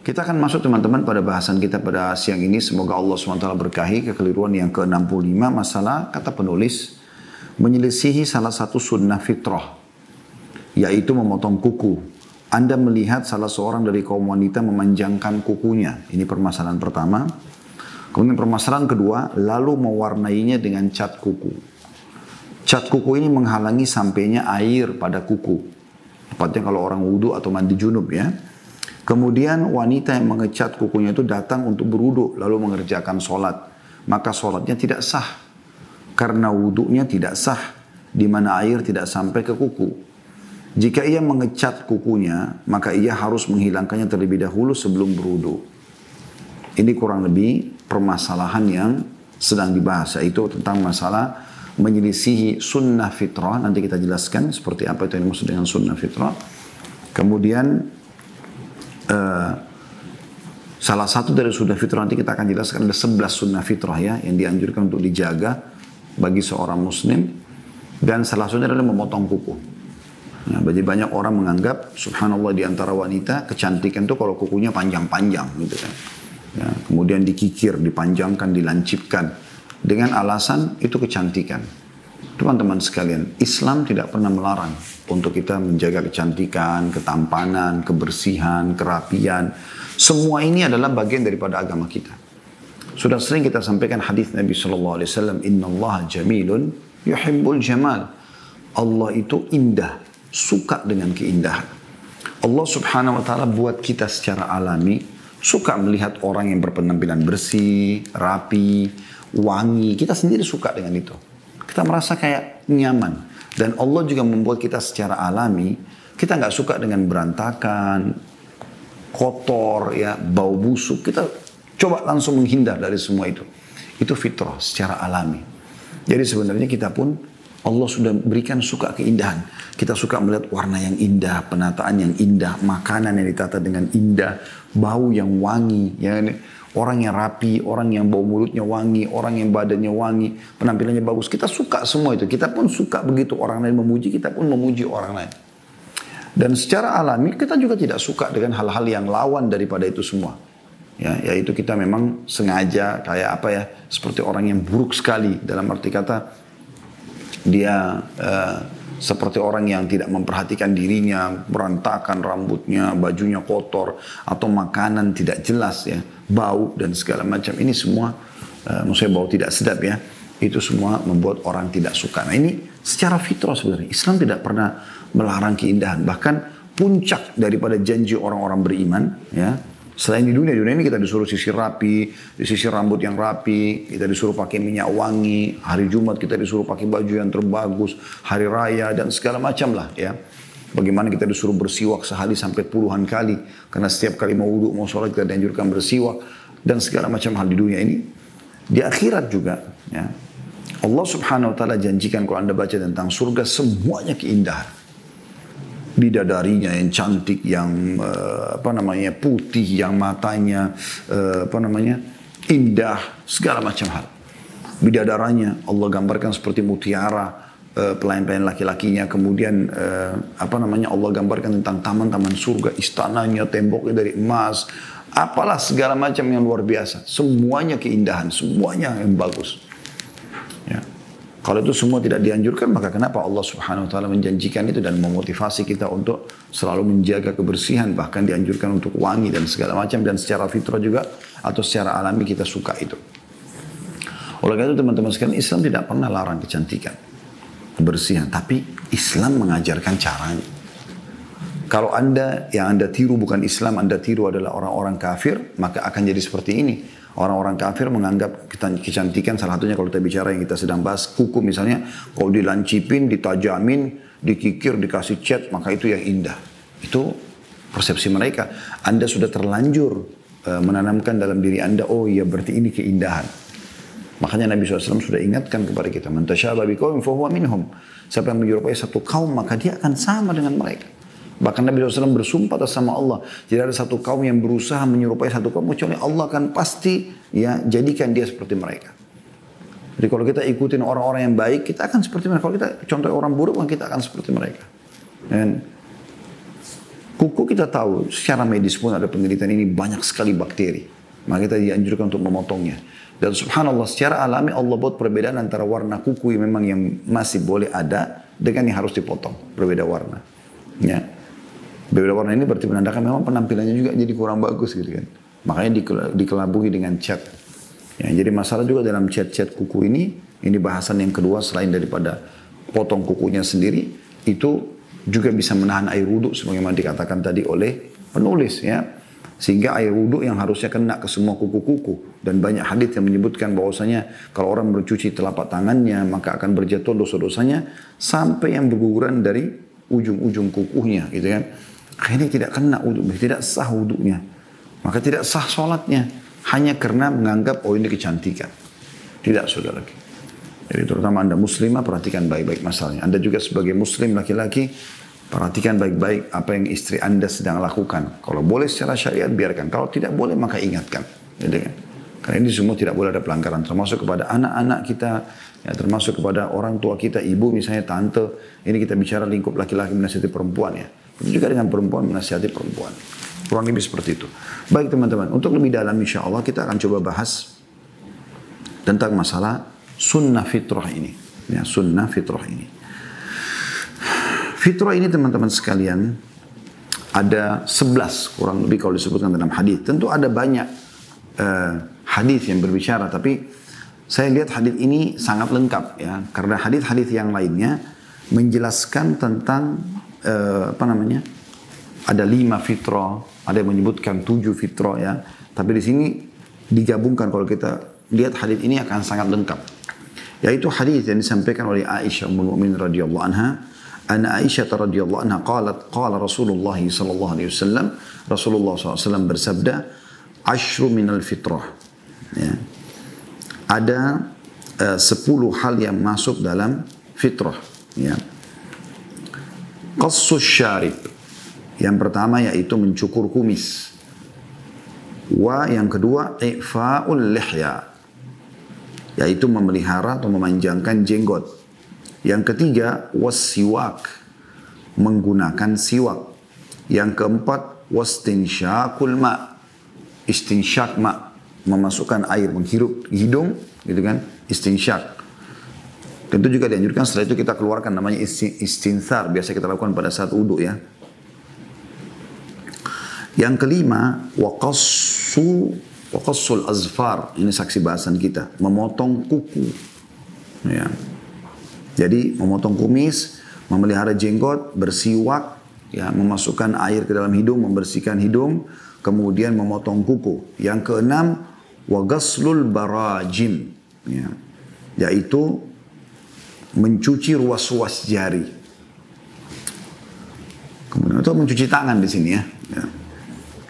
Kita akan masuk teman-teman pada bahasan kita pada siang ini. Semoga Allah SWT berkahi kekeliruan yang ke-65 masalah kata penulis menyelisihi salah satu sunnah fitrah, yaitu memotong kuku. Anda melihat salah seorang dari kaum wanita memanjangkan kukunya. Ini permasalahan pertama. Kemudian permasalahan kedua, lalu mewarnainya dengan cat kuku. Cat kuku ini menghalangi sampainya air pada kuku. Tepatnya kalau orang wudu atau mandi junub ya. Kemudian wanita yang mengecat kukunya itu datang untuk berwudu lalu mengerjakan sholat. Maka sholatnya tidak sah. Karena wudunya tidak sah. Di mana air tidak sampai ke kuku. Jika ia mengecat kukunya, maka ia harus menghilangkannya terlebih dahulu sebelum berwudu. Ini kurang lebih permasalahan yang sedang dibahas. Yaitu tentang masalah menyelisihi sunnah fitrah. Nanti kita jelaskan seperti apa itu yang dimaksud dengan sunnah fitrah. Kemudian salah satu dari sunnah fitrah nanti kita akan jelaskan ada 11 sunnah fitrah ya yang dianjurkan untuk dijaga bagi seorang muslim, dan salah satunya adalah memotong kuku. Nah, bagi banyak orang menganggap subhanallah di antara wanita kecantikan itu kalau kukunya panjang-panjang gitu kan. Ya, kemudian dikikir, dipanjangkan, dilancipkan dengan alasan itu kecantikan. Teman-teman sekalian, Islam tidak pernah melarang untuk kita menjaga kecantikan, ketampanan, kebersihan, kerapian. Semua ini adalah bagian daripada agama kita. Sudah sering kita sampaikan hadis Nabi SAW, Innallaha jamilun yuhibbul jamal. Allah itu indah, suka dengan keindahan. Allah subhanahu wa ta'ala buat kita secara alami, suka melihat orang yang berpenampilan bersih, rapi, wangi. Kita sendiri suka dengan itu. Kita merasa kayak nyaman. Dan Allah juga membuat kita secara alami, kita nggak suka dengan berantakan, kotor, ya, bau busuk. Kita coba langsung menghindar dari semua itu. Itu fitrah secara alami. Jadi sebenarnya kita pun, Allah sudah berikan suka keindahan. Kita suka melihat warna yang indah, penataan yang indah, makanan yang ditata dengan indah, bau yang wangi, ya. Orang yang rapi, orang yang bau mulutnya wangi, orang yang badannya wangi, penampilannya bagus. Kita suka semua itu. Kita pun suka begitu orang lain memuji, kita pun memuji orang lain. Dan secara alami kita juga tidak suka dengan hal-hal yang lawan daripada itu semua. Ya, yaitu kita memang sengaja kayak apa ya, seperti orang yang buruk sekali dalam arti kata dia seperti orang yang tidak memperhatikan dirinya, berantakan rambutnya, bajunya kotor, atau makanan tidak jelas ya, bau dan segala macam. Ini semua, maksudnya bau tidak sedap ya, itu semua membuat orang tidak suka. Nah ini secara fitrah sebenarnya, Islam tidak pernah melarang keindahan. Bahkan puncak daripada janji orang-orang beriman ya, selain di dunia ini kita disuruh sisir rapi, disisir rambut yang rapi, kita disuruh pakai minyak wangi, hari Jumat kita disuruh pakai baju yang terbagus, hari raya dan segala macam lah ya. Bagaimana kita disuruh bersiwak sehari sampai puluhan kali, karena setiap kali mau wudu, mau sholat kita dianjurkan bersiwak dan segala macam hal di dunia ini. Di akhirat juga ya, Allah subhanahu wa ta'ala janjikan kalau Anda baca tentang surga semuanya keindahan. Bidadarinya yang cantik, yang putih, yang matanya indah, segala macam hal. Bidadaranya Allah gambarkan seperti mutiara, pelayan-pelayan laki-lakinya. Kemudian Allah gambarkan tentang taman-taman surga, istananya, temboknya dari emas, apalah segala macam yang luar biasa. Semuanya keindahan, semuanya yang bagus. Ya. Kalau itu semua tidak dianjurkan, maka kenapa Allah subhanahu wa ta'ala menjanjikan itu dan memotivasi kita untuk selalu menjaga kebersihan, bahkan dianjurkan untuk wangi dan segala macam, dan secara fitrah juga atau secara alami kita suka itu. Oleh karena itu teman-teman sekalian, Islam tidak pernah larang kecantikan, kebersihan, tapi Islam mengajarkan caranya. Kalau yang Anda tiru bukan Islam, Anda tiru adalah orang-orang kafir, maka akan jadi seperti ini. Orang-orang kafir menganggap kecantikan, salah satunya kalau kita bicara yang kita sedang bahas, kuku misalnya, kalau dilancipin, ditajamin, dikikir, dikasih cat, maka itu yang indah. Itu persepsi mereka. Anda sudah terlanjur menanamkan dalam diri Anda, oh iya berarti ini keindahan. Makanya Nabi SAW sudah ingatkan kepada kita, man tasyabaha biqaumin fahuwa minhum. Siapa yang menyerupai satu kaum, maka dia akan sama dengan mereka. Bahkan Nabi SAW bersumpah atas sama Allah, tidak ada satu kaum yang berusaha menyerupai satu kaum, kecuali Allah akan pasti ya jadikan dia seperti mereka. Jadi kalau kita ikutin orang-orang yang baik, kita akan seperti mereka. Kalau kita contoh orang buruk, kita akan seperti mereka. Dan Kuku kita tahu secara medis pun ada penelitian ini banyak sekali bakteri. Maka kita dianjurkan untuk memotongnya. Dan subhanallah secara alami Allah buat perbedaan antara warna kuku yang memang yang masih boleh ada dengan yang harus dipotong. Berbeda warna. Ya. Berbeda warna ini berarti menandakan memang penampilannya juga jadi kurang bagus gitu kan. Makanya dikelabui dengan cat. Ya, jadi masalah juga dalam cat-cat kuku ini bahasan yang kedua selain daripada potong kukunya sendiri, itu juga bisa menahan air wudhu sebagaimana dikatakan tadi oleh penulis ya. Sehingga air wudhu yang harusnya kena ke semua kuku-kuku. Dan banyak hadis yang menyebutkan bahwasanya kalau orang mencuci telapak tangannya maka akan berjatuh dosa-dosanya sampai yang berguguran dari ujung-ujung kukunya gitu kan. Akhirnya tidak kena wudhu, tidak sah wudhunya. Maka tidak sah sholatnya. Hanya karena menganggap ini kecantikan. Tidak saudara. Jadi terutama Anda muslimah perhatikan baik-baik masalahnya. Anda juga sebagai muslim laki-laki perhatikan baik-baik apa yang istri Anda sedang lakukan. Kalau boleh secara syariat biarkan. Kalau tidak boleh maka ingatkan. Gitu kan? Karena ini semua tidak boleh ada pelanggaran. Termasuk kepada anak-anak kita. Ya, termasuk kepada orang tua kita. Ibu misalnya tante. Ini kita bicara lingkup laki-laki menasihati perempuan ya. Begitu juga dengan perempuan menasihati perempuan. Kurang lebih seperti itu. Baik teman-teman. Untuk lebih dalam insya Allah kita akan coba bahas tentang masalah sunnah fitrah ini. Ya, sunnah fitrah ini. Fitrah ini teman-teman sekalian ada 11 kurang lebih kalau disebutkan dalam hadis. Tentu ada banyak hadis yang berbicara, tapi saya lihat hadis ini sangat lengkap ya, karena hadis-hadis yang lainnya menjelaskan tentang ada 5 fitrah, ada yang menyebutkan 7 fitrah ya. Tapi di sini digabungkan kalau kita lihat hadis ini akan sangat lengkap. Yaitu hadis yang disampaikan oleh Aisyah ummul mukminin radhiyallahu anha, anna Aisyah radhiyallahu anha qalat qala Rasulullah sallallahu alaihi wasallam, Rasulullah SAW bersabda, "Ashru minal fitrah." Ya. Ada 10 hal yang masuk dalam fitrah, ya. Qassus syarib. Yang pertama yaitu mencukur kumis. Wa yang kedua i'fa'ul lihya, yaitu memelihara atau memanjangkan jenggot. Yang ketiga, wassiwak, menggunakan siwak. Yang keempat, wastinsyakul ma, istinsyak ma, memasukkan air, menghirup hidung, gitu kan, istinsyak. Tentu juga dianjurkan setelah itu kita keluarkan namanya istinsar, biasa kita lakukan pada saat wudu ya. Yang kelima, waqassul azfar, ini saksi bahasan kita, memotong kuku. Ya. Jadi memotong kumis, memelihara jenggot, bersiwak, ya, memasukkan air ke dalam hidung, membersihkan hidung, kemudian memotong kuku. Yang keenam, wagaslul barajim, ya, yaitu mencuci ruas-ruas jari. Kemudian itu mencuci tangan di sini ya. Ya.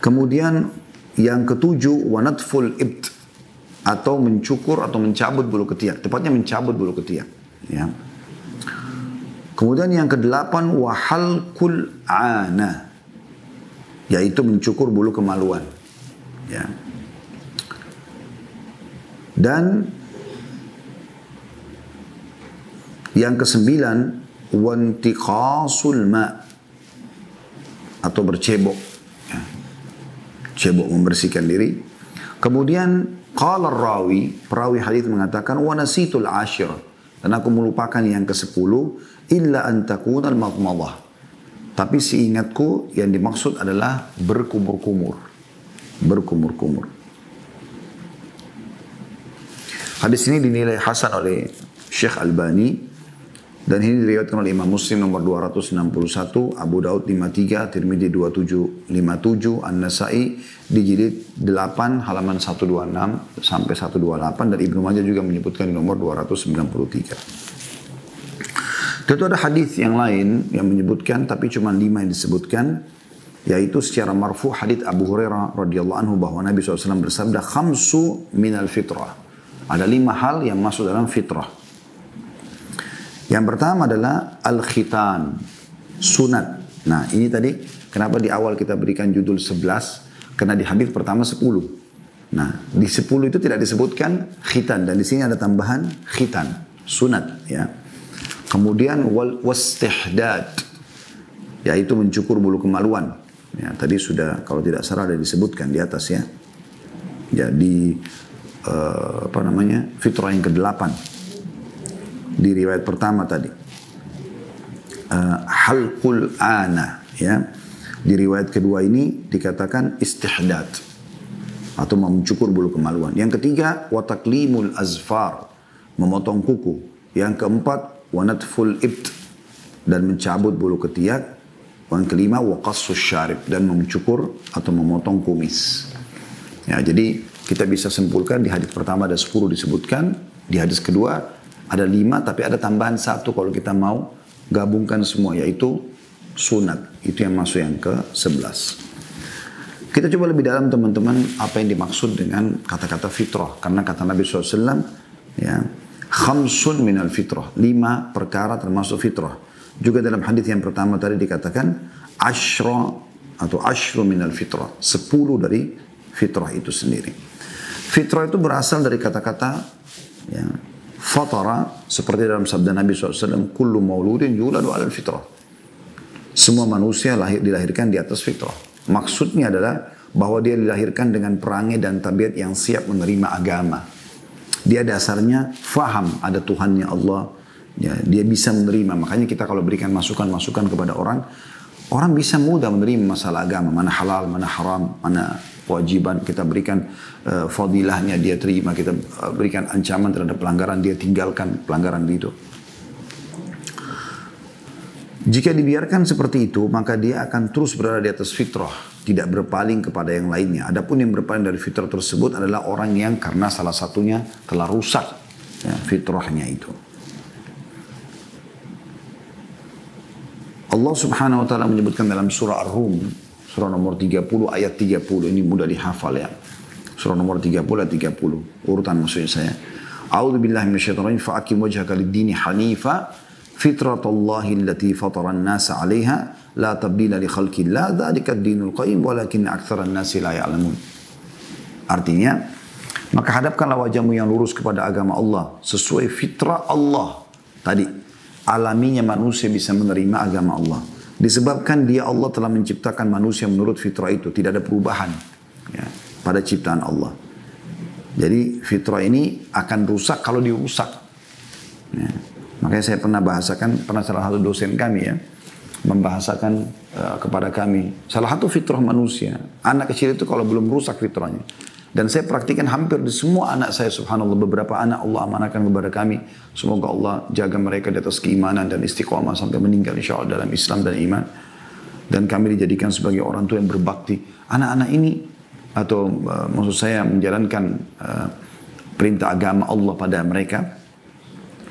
Kemudian yang ketujuh, wanatful ibt, atau mencukur atau mencabut bulu ketiak. Tepatnya mencabut bulu ketiak. Ya. Kemudian yang kedelapan, wahalkul ana, yaitu mencukur bulu kemaluan. Ya. Dan yang kesembilan, wantiqasul ma, atau bercebok. Ya. Cebok, membersihkan diri. Kemudian qala rawi, perawi hadis mengatakan, wa nasitul ashir, dan aku melupakan yang ke-10, illa an takuna al-madmadah. Tapi seingatku yang dimaksud adalah berkumur-kumur. Berkumur-kumur. Hadis ini dinilai hasan oleh Syekh Albani, dan ini diriwayatkan oleh Imam Muslim nomor 261, Abu Daud 53, Tirmidzi 2757, An-Nasai di jilid 8 halaman 126 sampai 128, dan Ibnu Majah juga menyebutkan di nomor 293. Tentu ada hadis yang lain yang menyebutkan, tapi cuma 5 yang disebutkan, yaitu secara marfu hadis Abu Hurairah radhiyallahu anhu bahwa Nabi SAW bersabda, khamsu minal fitrah. Ada 5 hal yang masuk dalam fitrah. Yang pertama adalah al-khitan, sunat. Nah ini tadi kenapa di awal kita berikan judul 11, karena di hadis pertama 10. Nah di 10 itu tidak disebutkan khitan, dan di sini ada tambahan khitan, sunat ya. Kemudian wastihdad, yaitu mencukur bulu kemaluan. Ya, tadi sudah kalau tidak salah ada disebutkan di atas ya. Jadi fitrah yang ke-8 di riwayat pertama tadi. Halqul ana ya. Di riwayat kedua ini dikatakan istihdad atau mencukur bulu kemaluan. Yang ketiga wataklimul azfar, memotong kuku. Yang keempat wanatful ibt, dan mencabut bulu ketiak. Yang kelima waqassus syarib, dan mencukur atau memotong kumis. Ya, jadi kita bisa simpulkan di hadis pertama ada 10 disebutkan, di hadis kedua ada 5 tapi ada tambahan 1 kalau kita mau gabungkan semua, yaitu sunat. Itu yang masuk yang ke-11. Kita coba lebih dalam teman-teman apa yang dimaksud dengan kata-kata fitrah. Karena kata Nabi SAW, ya, khamsun minal fitrah. 5 perkara termasuk fitrah. Juga dalam hadis yang pertama tadi dikatakan ashra atau ashru minal fitrah. 10 dari fitrah itu sendiri. Fitrah itu berasal dari kata-kata ya, fatara, seperti dalam sabda Nabi SAW, kullu mauludin yuladu alal fitrah. Semua manusia dilahirkan di atas fitrah. Maksudnya adalah bahwa dia dilahirkan dengan perangai dan tabiat yang siap menerima agama. Dia dasarnya faham ada Tuhannya Allah. Ya, dia bisa menerima. Makanya kita kalau berikan masukan-masukan kepada orang bisa mudah menerima masalah agama. Mana halal, mana haram, mana kewajiban. Kita berikan fadilahnya, dia terima. Kita berikan ancaman terhadap pelanggaran, dia tinggalkan pelanggaran itu. Jika dibiarkan seperti itu, maka dia akan terus berada di atas fitrah, tidak berpaling kepada yang lainnya. Adapun yang berpaling dari fitrah tersebut adalah orang yang karena salah satunya telah rusak ya, fitrahnya itu. Allah Subhanahu wa taala menyebutkan dalam surah Ar-Rum, surah nomor 30 ayat 30. Ini mudah dihafal ya. Surah nomor 30 ayat 30. Urutan maksudnya saya. A'udzu billahi minasyaitonir rajim. Fa'aqim wajhaka lid-dini hanifa fitratallahi allati fatara an-nasa 'alaiha la tabdila li khalqillah dzalika ad-dinul qayyim walakin aktsaran nasi la ya'lamun. Artinya, maka hadapkanlah wajahmu yang lurus kepada agama Allah sesuai fitrah Allah. Tadi alaminya manusia bisa menerima agama Allah. Disebabkan dia Allah telah menciptakan manusia menurut fitrah itu. Tidak ada perubahan ya, pada ciptaan Allah. Jadi fitrah ini akan rusak kalau dirusak. Ya. Makanya saya pernah salah satu dosen kami ya, membahasakan kepada kami. Salah satu fitrah manusia, anak kecil itu kalau belum rusak fitrahnya. Dan saya praktikan hampir di semua anak saya, subhanallah. Beberapa anak Allah amanahkan kepada kami. Semoga Allah jaga mereka di atas keimanan dan istiqamah sampai meninggal insya Allah dalam Islam dan iman. Dan kami dijadikan sebagai orang tua yang berbakti. Anak-anak ini, atau maksud saya menjalankan perintah agama Allah pada mereka.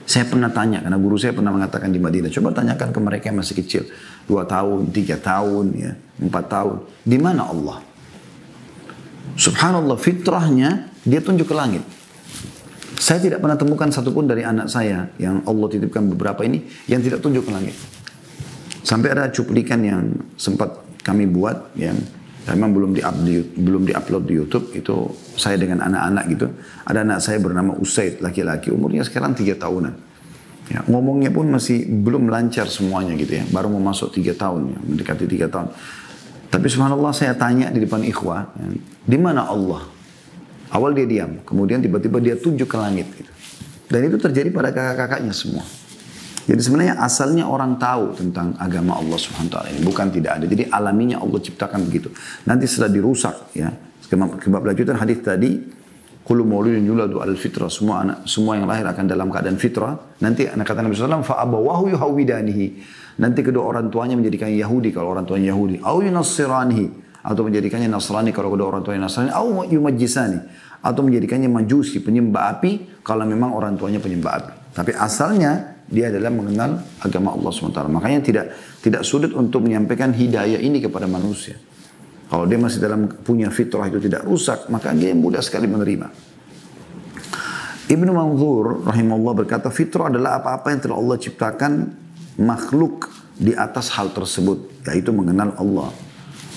Saya pernah tanya, karena guru saya pernah mengatakan di Madinah, coba tanyakan ke mereka yang masih kecil. 2 tahun, 3 tahun, ya, 4 tahun. Di mana Allah? Subhanallah, fitrahnya dia tunjuk ke langit. Saya tidak pernah temukan satupun dari anak saya yang Allah titipkan beberapa ini yang tidak tunjuk ke langit. Sampai ada cuplikan yang sempat kami buat yang memang belum diupload di YouTube, itu saya dengan anak-anak gitu. Ada anak saya bernama Usaid, laki-laki, umurnya sekarang 3 tahunan. Ya, ngomongnya pun masih belum lancar semuanya gitu ya. Baru mau masuk 3 tahun, ya, mendekati 3 tahun. Tapi subhanallah saya tanya di depan ikhwah, ya, di mana Allah? Awal dia diam, kemudian tiba-tiba dia tunjuk ke langit. Gitu. Dan itu terjadi pada kakak-kakaknya semua. Jadi sebenarnya asalnya orang tahu tentang agama Allah Subhanahu wa taala ini, bukan tidak ada. Jadi alaminya Allah ciptakan begitu. Nanti setelah dirusak ya, sebab lanjutan hadis tadi, kullu mauludin yuladu alal fitrah, semua yang lahir akan dalam keadaan fitrah. Nanti kata Nabi sallallahu alaihi wasallam fa abawahu yuhawidanihi. Nanti kedua orang tuanya menjadikannya Yahudi kalau orang tuanya Yahudi, au yunassiranihi, atau menjadikannya Nasrani kalau kedua orang tuanya Nasrani, au yumajjisani, atau menjadikannya Majusi, penyembah api kalau memang orang tuanya penyembah api. Tapi asalnya dia adalah mengenal agama Allah SWT. Makanya tidak sulit untuk menyampaikan hidayah ini kepada manusia. Kalau dia masih punya fitrah itu tidak rusak, maka dia mudah sekali menerima. Ibnu Manzur rahimahullah berkata, fitrah adalah apa-apa yang telah Allah ciptakan makhluk di atas hal tersebut, yaitu mengenal Allah.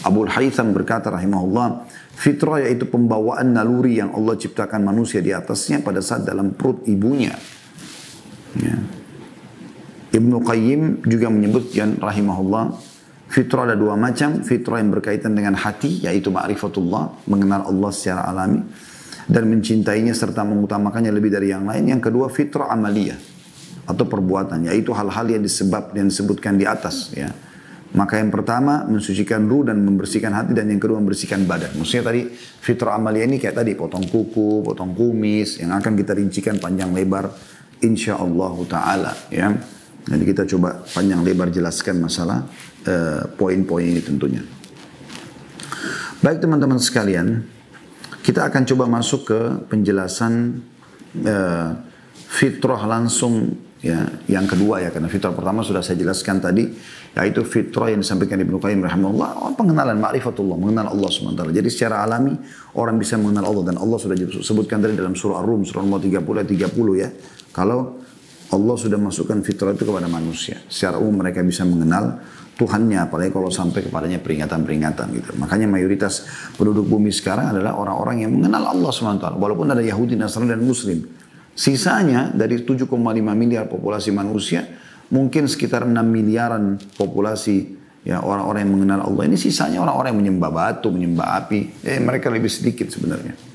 Abul Haytham berkata rahimahullah, fitrah yaitu pembawaan naluri yang Allah ciptakan manusia di atasnya pada saat dalam perut ibunya. Ya. Ibnu Qayyim juga menyebutkan rahimahullah, Fitrah ada dua macam, fitrah yang berkaitan dengan hati, yaitu ma'rifatullah, mengenal Allah secara alami, dan mencintainya serta mengutamakannya lebih dari yang lain. Yang kedua, fitrah amaliyah, atau perbuatan, yaitu hal-hal yang disebutkan di atas. Ya. Maka yang pertama, mensucikan ruh dan membersihkan hati, dan yang kedua, membersihkan badan. Maksudnya tadi, fitrah amaliyah ini kayak tadi, potong kuku, potong kumis, yang akan kita rincikan panjang lebar, insyaallah ta'ala. Ya. Jadi kita coba panjang lebar jelaskan masalah poin-poin ini tentunya. Baik teman-teman sekalian, kita akan coba masuk ke penjelasan fitrah langsung ya, yang kedua ya, karena fitrah pertama sudah saya jelaskan tadi, yaitu fitrah yang disampaikan Ibnu Qayyim rahimahullah, pengenalan ma'rifatullah, mengenal Allah SWT. Jadi secara alami orang bisa mengenal Allah, dan Allah sudah disebutkan tadi dalam surah Ar-Rum, surah Al-30 ayat 30 ya, kalau Allah sudah masukkan fitrah itu kepada manusia. Secara umum mereka bisa mengenal Tuhannya, apalagi kalau sampai kepadanya peringatan-peringatan gitu. Makanya mayoritas penduduk bumi sekarang adalah orang-orang yang mengenal Allah SWT. Walaupun ada Yahudi, Nasrani, dan Muslim. Sisanya dari 7,5 miliar populasi manusia, mungkin sekitar 6 miliaran populasi ya orang-orang yang mengenal Allah. Ini sisanya orang-orang yang menyembah batu, menyembah api. Mereka lebih sedikit sebenarnya.